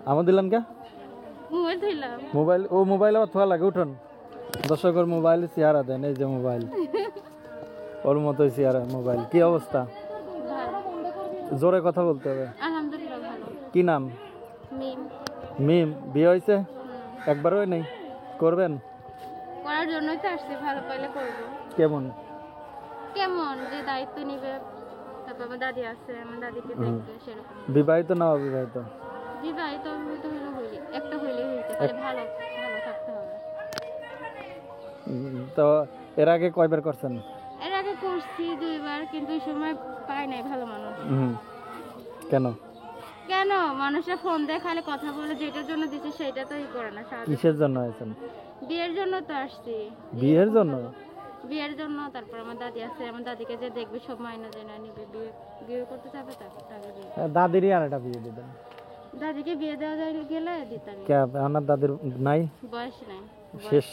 আমার দিলেন কে mobile ধইলাম mobile ও mobile আবার থোয়া লাগে উঠুন দর্শকের মোবাইল চেহারা দেন এই যে মোবাইল ওর মতোই চেহারা মোবাইল কি অবস্থা ভালো জোরে কথা বলতে হবে আলহামদুলিল্লাহ ভালো কি নাম মিম মিম বিয়ে হয়েছে একবারও নেই করবেন করার জন্যই তো আসছি ভালো পাইলে করবো কেমন কেমন যে দায়িত্ব নিবে তারপর আমার দাদি আছে আমার দাদিকে দেখবে সেরকম বিবাহিত না অবিবাহিত বিবাহিত তো হলো হইলে একটা হইলে হইতে পারে ভালো ভালো থাকতে হবে তো এর আগে কয়বার করছেন এর আগে করছি 2বার কিন্তু ওই সময় পাই নাই ভালো মানুষ কেন কেন মানুষের ফোন দিয়ে খালি কথা বলে যেটার জন্য দিচ্ছে সেটা তো করে না সাহায্য কিসের জন্য আছেন বিয়ের জন্য তো আসছি বিয়ের জন্য বিয়ের জন্য তারপর আমার দাদি আছে আমার দাদিকে যে দেখবে সব মাইনা জানা নিবে বিয়ে বিয়ে করতে যাবে তাকে বিয়ে দাদিরই আর একটা বিয়ে দিবেন দাদিকে বিয়ে দেওয়া যায় গেলে দিতাম কে আমার দাদির নাই বয়স নাই শেষ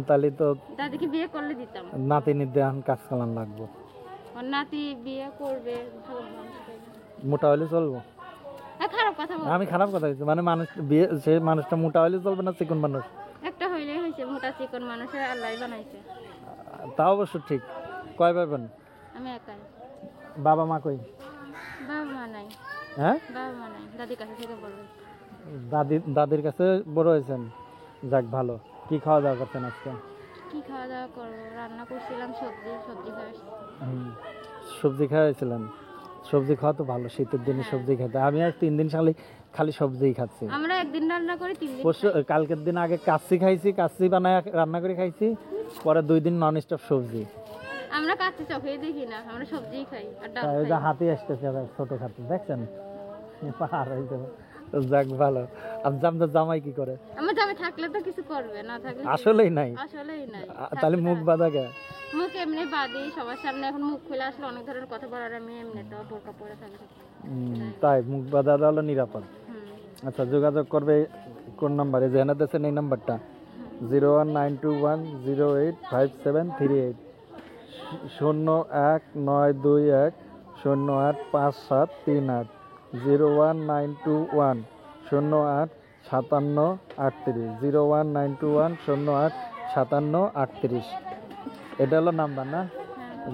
তাহলে তো দাদিকে বিয়ে করলে দিতাম নাতিনির দেহান কাজ কালান লাগবো ওর নাতি বিয়ে করবে ভালো মানুষ পাইবে। মোটা হলে চলবো খারাপ কথা বল আমি খারাপ কথা বলছি মানে মানুষ বিয়ে সে মানুষটা মোটা হলে চলবে না চিকন মানুষ একটা হইলেই হয়েছে মোটা চিকন মানুষের আল্লাহ বানাইছে তা অবশ্য ঠিক কয় ভাই বোন আমি একাই বাবা মা কই বাবা মা নাই হ্যাঁ বাবা মা নাই দাদির কাছে থেকে বড় হয়েছে। দাদির কাছে বড় হয়েছেন যাক ভালো কি খাওয়া দাওয়া করছেন আজকে কি খাওয়া দাওয়া করবো রান্না করছিলাম সবজি সবজি খাই সবজি খাওয়াইছিলেন সবজি খাওয়া তো ভালো শীতের দিনে সবজি খেতে আমি আর 3 দিন খালি সবজিই খাচ্ছি আমরা একদিন রান্না করি 3 দিন পরশু কালকের দিন আগে কাচ্চি খাইছি কাচ্চি বানায় রান্না করে খাইছি পরে 2 দিন নন স্টপ সবজি আমরা কাচ্চি চোখেই দেখি না আমরা সবজিই খাই আর ডাল ওই যে খাই হাতি আসতেছে আবার ছোট খাতি দেখছেন পাহাড় হইতে যাক ভালো আপনার জামাই কি করে আমার জামে থাকলে তো কিছু করবে না থাকলে আসলেই নাই আসলেই নাই তাহলে মুখ বাঁধা গে মুখ এমনি বাদি সবার সামনে এখন মুখ খুলে আসলে অনেক ধরনের কথা বলার আমি এমনি তো বোরকা পরে থাকি তাই মুখ বাঁধা হলো নিরাপদ আচ্ছা যোগাযোগ করবে কোন নাম্বারে জেনে দিয়েছেন এই নাম্বারটা 01921085738 01921085738 01921085738 01921085738 এটা হলো নাম্বার না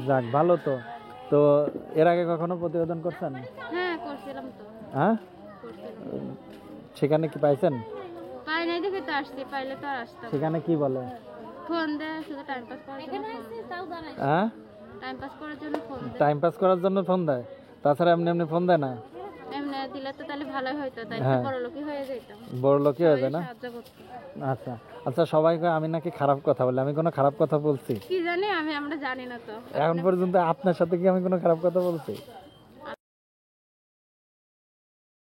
যাক ভালো তো তো এর আগে কখনো প্রতিবেদন করছেন হ্যাঁ করছিলাম তো হ্যাঁ করছিলাম সেখানে কি পাইছেন পাই নাই দেখে তো আসছি পাইলে তো আর আসতাম সেখানে কি বলে ফোন দেয় শুধু টাইম পাস করার জন্য হ্যাঁ টাইম পাস করার জন্য ফোন দেয় টাইম পাস করার জন্য ফোন দেয় তাছাড়া এমনি এমনি ফোন দেয় না এমনি দিলে তো তাহলে ভালোই হইতো তাই হ্যাঁ। বড় লোকই হয়ে যেতাম বড় লোকই হয়ে যায় না সাহায্য করতো আচ্ছা আচ্ছা সবাই কয় আমি নাকি খারাপ কথা বলি আমি কোনো খারাপ কথা বলছি কি জানি আমরা জানি না তো এখন পর্যন্ত আপনার সাথে কি আমি কোনো খারাপ কথা বলছি